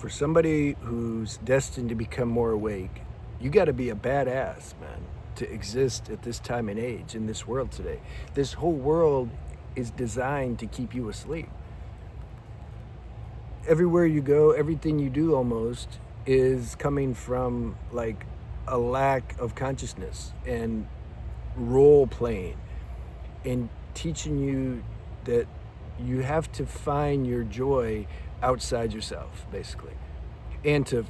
For somebody who's destined to become more awake, you got to be a badass, man, to exist at this time and age in this world today. This whole world is designed to keep you asleep. Everywhere you go, everything you do almost is coming from like a lack of consciousness and role playing and teaching you that you have to find your joy outside yourself, basically, and to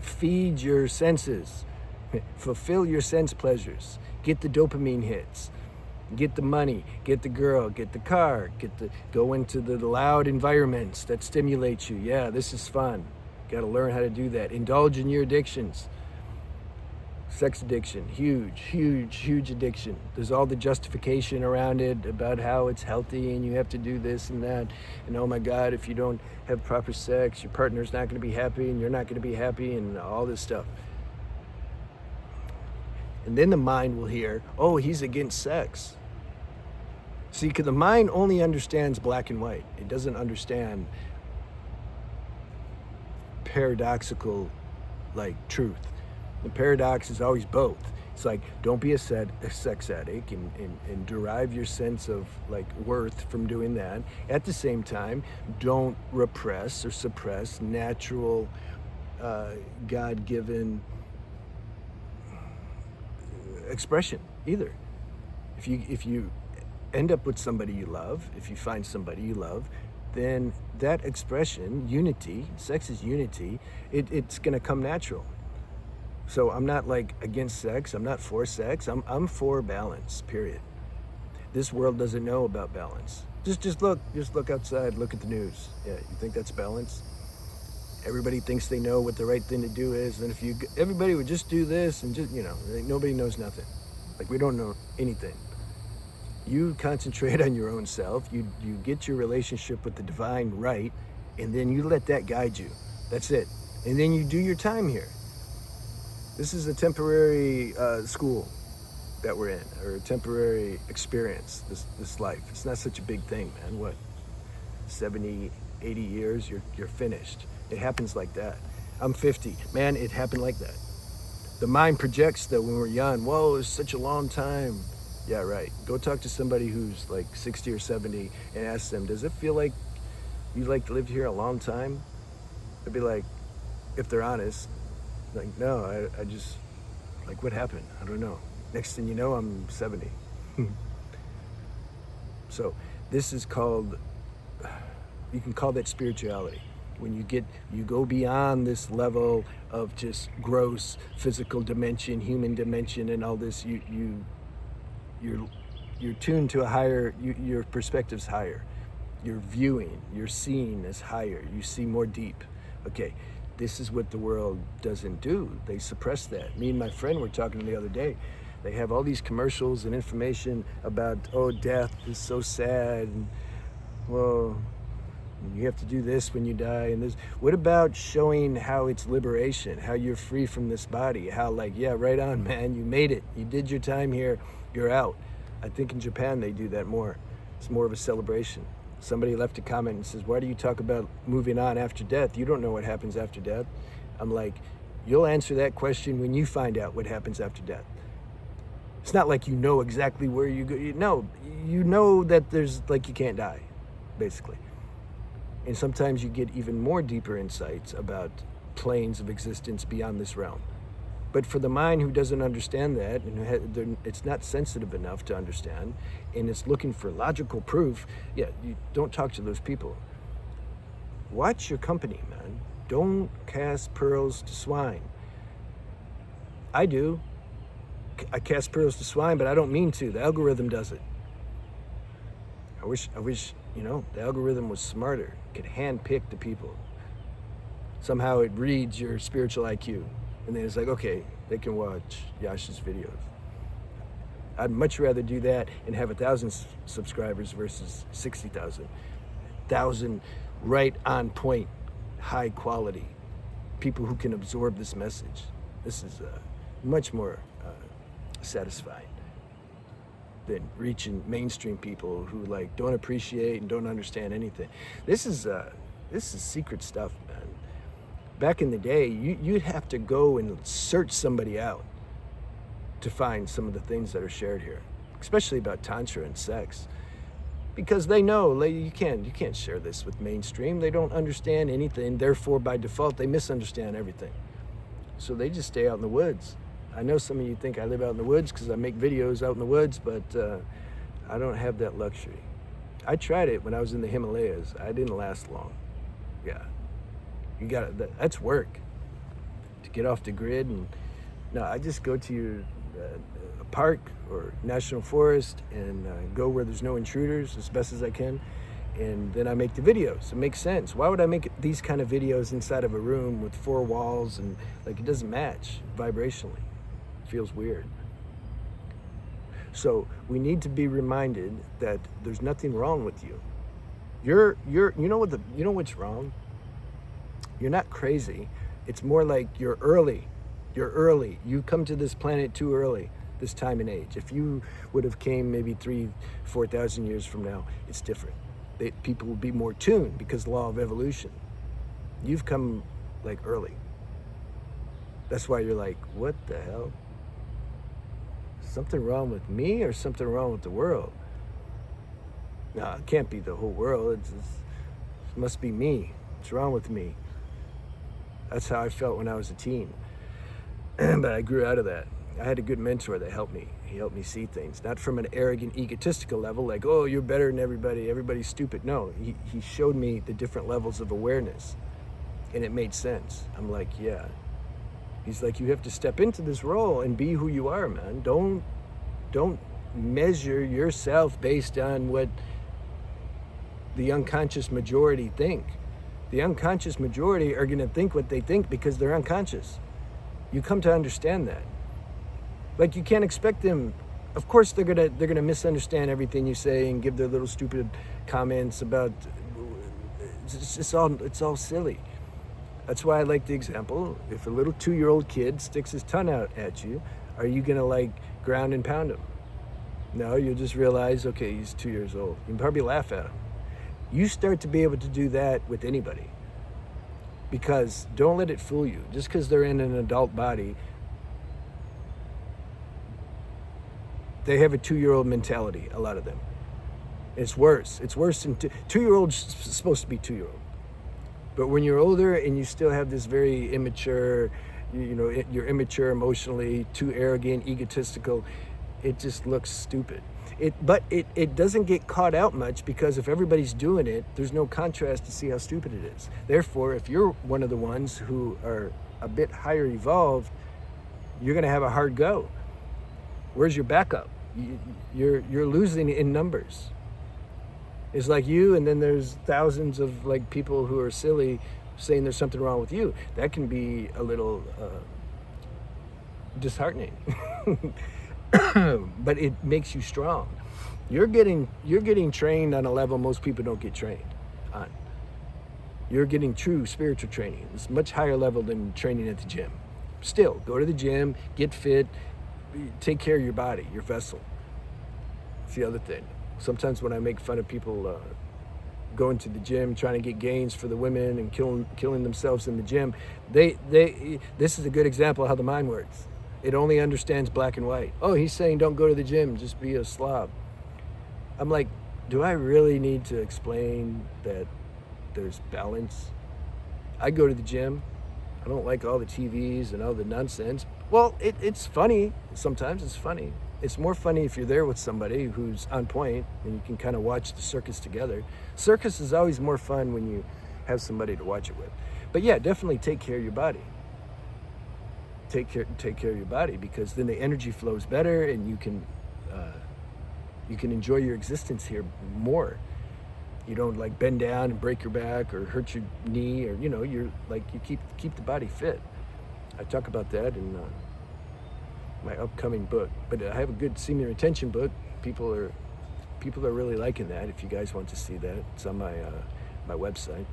feed your senses, fulfill your sense pleasures, get the dopamine hits, get the money, get the girl, get the car, go into the loud environments that stimulate you. Yeah, this is fun. Got to learn how to do that. Indulge in your addictions. Sex addiction, huge addiction. There's all the justification around it about how it's healthy and you have to do this and that. And oh my God, if you don't have proper sex, your partner's not going to be happy and you're not going to be happy and all this stuff. And then the mind will hear, oh, he's against sex. See, because the mind only understands black and white. It doesn't understand paradoxical, like, truth. The paradox is always both. It's like, don't be a sex addict and derive your sense of like worth from doing that. At the same time, don't repress or suppress natural, God-given expression either. If you end up with somebody you love, if you find somebody you love, then that expression, unity, sex is unity, it's gonna come natural. So I'm not like against sex, I'm not for sex, I'm for balance, period. This world doesn't know about balance. Just look outside, look at the news. Yeah, you think that's balance? Everybody thinks they know what the right thing to do is, and if everybody would just do this and just, nobody knows nothing. Like, we don't know anything. You concentrate on your own self, you get your relationship with the divine right, and then you let that guide you. That's it. And then you do your time here. This is a temporary school that we're in, or a temporary experience, this life. It's not such a big thing, man. What, 70, 80 years, you're finished. It happens like that. I'm 50. Man, it happened like that. The mind projects that when we're young, whoa, it's such a long time. Yeah, right. Go talk to somebody who's like 60 or 70 and ask them, does it feel like you lived here a long time? They'd be like, if they're honest, like, no, I just, like, what happened? I don't know. Next thing you know, I'm 70. So this is called, you can call that spirituality. When you go beyond this level of just gross physical dimension, human dimension, and all this, you're tuned to a higher, your perspective's higher. Your viewing, your seeing is higher. You see more deep. Okay. This is what the world doesn't do. They suppress that. Me and my friend were talking the other day. They have all these commercials and information about, oh, death is so sad. And, well, you have to do this when you die. And this. What about showing how it's liberation, how you're free from this body, how like, yeah, right on, man, you made it. You did your time here, you're out. I think in Japan they do that more. It's more of a celebration. Somebody left a comment and says, why do you talk about moving on after death? You don't know what happens after death. I'm like, you'll answer that question when you find out what happens after death. It's not like you know exactly where you go. No, you know that there's, like, you can't die, basically. And sometimes you get even more deeper insights about planes of existence beyond this realm. But for the mind who doesn't understand that, and it's not sensitive enough to understand, and it's looking for logical proof, yeah, you don't talk to those people. Watch your company, man. Don't cast pearls to swine. I do. I cast pearls to swine, but I don't mean to. The algorithm does it. I wish, the algorithm was smarter, could handpick the people. Somehow it reads your spiritual IQ. And then it's like, okay, they can watch Yasha's videos. I'd much rather do that and have 1,000 subscribers versus 60,000. 1,000 right on point, high quality, people who can absorb this message. This is much more satisfying than reaching mainstream people who like don't appreciate and don't understand anything. This is secret stuff, man. back in the day, you'd have to go and search somebody out to find some of the things that are shared here, especially about Tantra and sex. Because they know, like, you can't share this with mainstream. They don't understand anything. Therefore, by default, they misunderstand everything. So they just stay out in the woods. I know some of you think I live out in the woods because I make videos out in the woods, but I don't have that luxury. I tried it when I was in the Himalayas. I didn't last long. Yeah, you got it. That's work to get off the grid. And no, I just go to your a park or national forest and go where there's no intruders as best as I can, and then I make the videos. It makes sense. Why would I make these kind of videos inside of a room with 4 walls and like it doesn't match vibrationally? It feels weird. So we need to be reminded that there's nothing wrong with you. You know what's wrong? You're not crazy. It's more like you're early. You're early. You come to this planet too early, this time and age. If you would have came maybe 4,000 years from now, it's different. People will be more tuned because the law of evolution. You've come like early. That's why you're like, what the hell? Something wrong with me or something wrong with the world? No, it can't be the whole world. It must be me. What's wrong with me? That's how I felt when I was a teen. But I grew out of that. I had a good mentor that helped me. He helped me see things, not from an arrogant, egotistical level, like, oh, you're better than everybody, everybody's stupid. No, he showed me the different levels of awareness, and it made sense. I'm like, yeah. He's like, you have to step into this role and be who you are, man. Don't measure yourself based on what the unconscious majority think. The unconscious majority are going to think what they think because they're unconscious. You come to understand that. Like, you can't expect them. Of course, they're gonna misunderstand everything you say and give their little stupid comments about. It's all silly. That's why I like the example. If a little 2-year-old kid sticks his tongue out at you, are you gonna like ground and pound him? No, you'll just realize, okay, he's 2 years old. You can probably laugh at him. You start to be able to do that with anybody. Because don't let it fool you. Just because they're in an adult body, they have a 2-year-old mentality, a lot of them. It's worse. It's worse than 2-year-olds supposed to be 2-year-old. But when you're older and you still have this very immature, you're immature emotionally, too arrogant, egotistical, it just looks stupid. But it doesn't get caught out much because if everybody's doing it, there's no contrast to see how stupid it is. Therefore, if you're one of the ones who are a bit higher evolved, you're going to have a hard go. Where's your backup? You're losing in numbers. It's like you, and then there's thousands of like people who are silly saying there's something wrong with you. That can be a little disheartening. But it makes you strong. You're getting trained on a level most people don't get trained on. You're getting true spiritual training. It's much higher level than training at the gym. Still, go to the gym, get fit, take care of your body, your vessel. It's the other thing. Sometimes when I make fun of people going to the gym, trying to get gains for the women and killing themselves in the gym, this is a good example of how the mind works. It only understands black and white. Oh, he's saying don't go to the gym, just be a slob. I'm like, do I really need to explain that there's balance? I go to the gym. I don't like all the TVs and all the nonsense. Well, it's funny. Sometimes it's funny. It's more funny if you're there with somebody who's on point and you can kind of watch the circus together. Circus is always more fun when you have somebody to watch it with. But yeah, definitely take care of your body. Take care of your body, because then the energy flows better and you can enjoy your existence here more. You don't like bend down and break your back or hurt your knee, or you're like, you keep the body fit. I talk about that in my upcoming book, but I have a good senior retention book. People are really liking that. If you guys want to see that, it's on my website.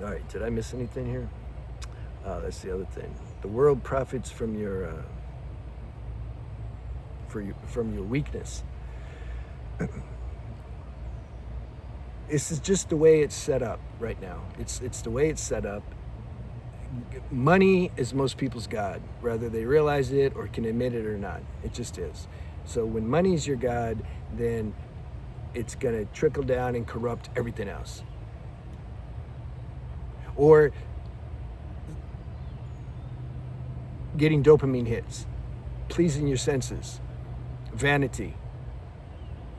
All right, did I miss anything here? That's the other thing. The world profits from your weakness. This is just the way it's set up right now. It's the way it's set up, Money is most people's God, whether they realize it or can admit it or not. It just is. So when money is your God, then it's going to trickle down and corrupt everything else. Or getting dopamine hits, pleasing your senses, vanity.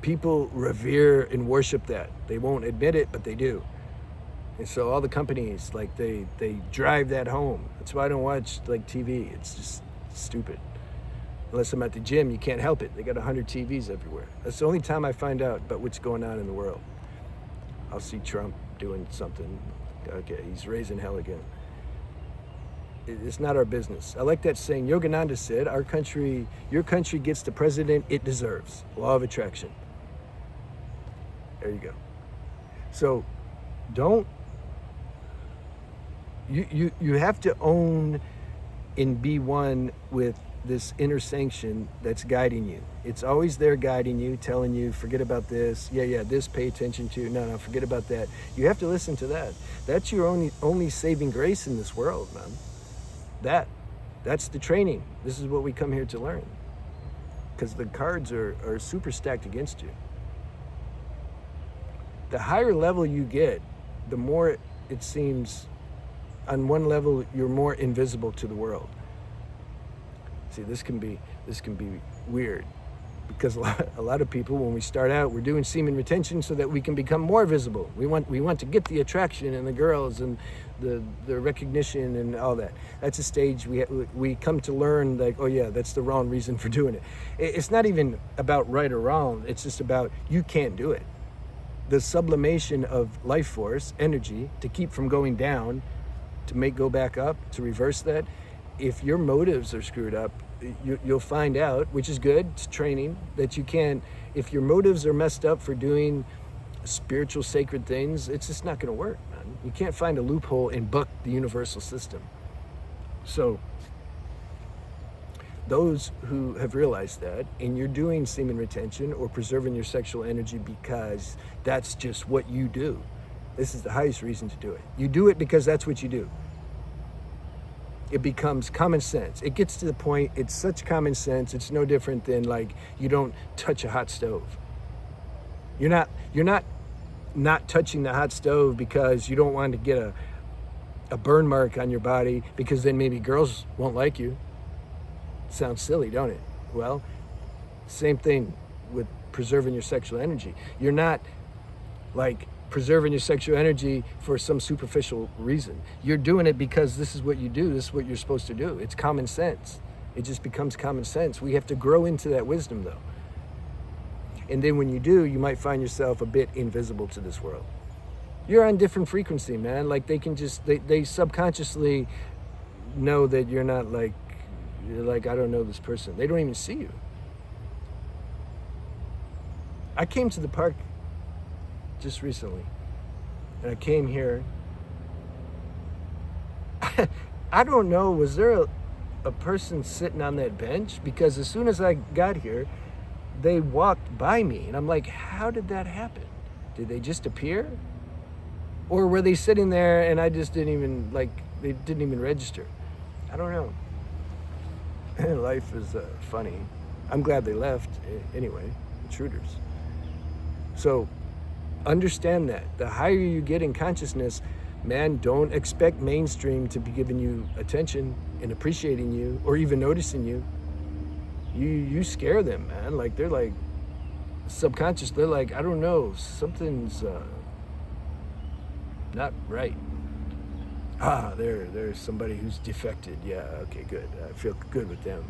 People revere and worship that. They won't admit it, but they do. And so all the companies, like they drive that home. That's why I don't watch like TV. It's just stupid. Unless I'm at the gym, you can't help it. They got 100 TVs everywhere. That's the only time I find out about what's going on in the world. I'll see Trump doing something. Okay, he's raising hell again. It's not our business. I like that saying. Yogananda said, your country gets the president it deserves. Law of attraction. There you go. So you have to own and be one with this inner sanction that's guiding you. It's always there guiding you, telling you, forget about this. Yeah, this pay attention to. No, forget about that. You have to listen to that. That's your only saving grace in this world, man. That's the training. This is what we come here to learn. Because the cards are super stacked against you. The higher level you get, the more it seems, on one level, you're more invisible to the world. See, this can be weird, because a lot of people, when we start out, we're doing semen retention so that we can become more visible. We want to get the attraction and the girls and the recognition and all that. That's a stage we come to learn, like, oh yeah, that's the wrong reason for doing it. It's not even about right or wrong. It's just about you can't do it. The sublimation of life force, energy, to keep from going down, to go back up, to reverse that. If your motives are screwed up, you'll find out, which is good, it's training, that you can, if your motives are messed up for doing spiritual sacred things, it's just not going to work, man. You can't find a loophole and buck the universal system. So those who have realized that, and you're doing semen retention or preserving your sexual energy because that's just what you do, this is the highest reason to do it. You do it because that's what you do. It becomes common sense. It gets to the point, it's such common sense, it's no different than like you don't touch a hot stove. You're not touching the hot stove because you don't want to get a burn mark on your body, because then maybe girls won't like you. Sounds silly, don't it? Well, same thing with preserving your sexual energy. You're not like preserving your sexual energy for some superficial reason. You're doing it because this is what you do. This is what you're supposed to do. It's common sense. It just becomes common sense. We have to grow into that wisdom, though. And then when you do, you might find yourself a bit invisible to this world. You're on different frequency, man. Like they subconsciously know that you're not you're like, I don't know this person. They don't even see you. I came to the park just recently, and I came here. I don't know, was there a person sitting on that bench? Because as soon as I got here, they walked by me, and I'm like, how did that happen? Did they just appear? Or were they sitting there and I just didn't even, they didn't even register? I don't know. Life is funny. I'm glad they left anyway, intruders. So understand that the higher you get in consciousness, man, don't expect mainstream to be giving you attention and appreciating you or even noticing you. You scare them, man. Like, they're like subconscious. They're like, I don't know, something's not right. There's somebody who's defected. Yeah, okay, good. I feel good with them.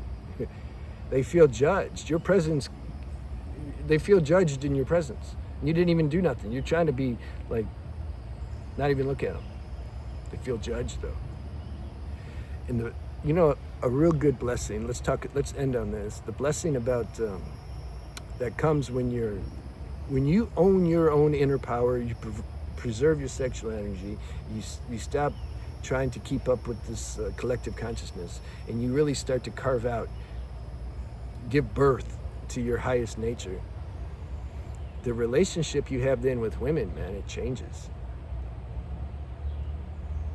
They feel judged. Your presence, they feel judged in your presence. You didn't even do nothing. You're trying to be like, not even look at them. They feel judged, though. And a real good blessing. Let's end on this. The blessing about that comes when you own your own inner power. You preserve your sexual energy. You stop trying to keep up with this collective consciousness, and you really start to carve out, give birth to your highest nature. The relationship you have then with women, man, it changes.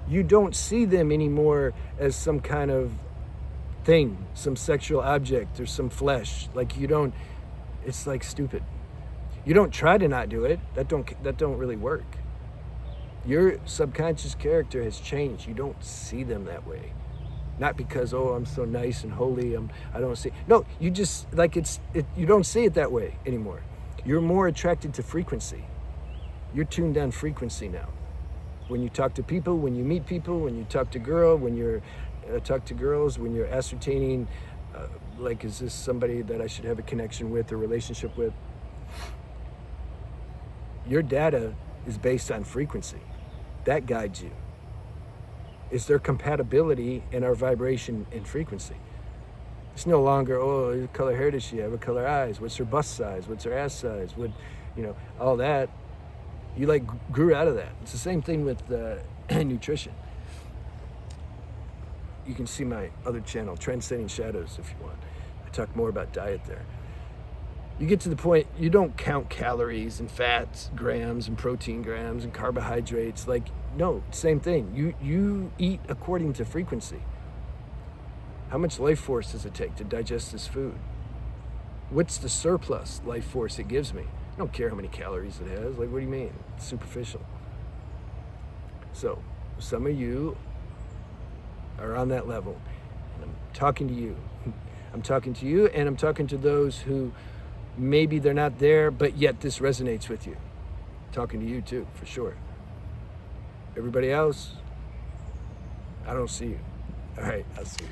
You don't see them anymore as some kind of thing, some sexual object or some flesh. Like you don't, it's like stupid. You don't try to not do it. That don't really work. Your subconscious character has changed. You don't see them that way. Not because, oh, I'm so nice and holy, I don't see. No, you just, like you don't see it that way anymore. You're more attracted to frequency. You're tuned on frequency now. When you talk to people, when you meet people, when you talk to when you're talk to girls, when you're ascertaining, like, is this somebody that I should have a connection with or relationship with? Your data is based on frequency. That guides you. Is there compatibility in our vibration and frequency? It's no longer, oh, what color hair does she have? What color eyes? What's her bust size? What's her ass size? What, all that. You like grew out of that. It's the same thing with nutrition. You can see my other channel, Transcending Shadows, if you want. I talk more about diet there. You get to the point, you don't count calories and fats, grams and protein grams and carbohydrates. Like, no, same thing. You eat according to frequency. How much life force does it take to digest this food? What's the surplus life force it gives me? I don't care how many calories it has. Like, what do you mean? It's superficial. So, some of you are on that level. And I'm talking to you. I'm talking to you, and I'm talking to those who maybe they're not there, but yet this resonates with you. I'm talking to you too, for sure. Everybody else, I don't see you. All right, I'll see you.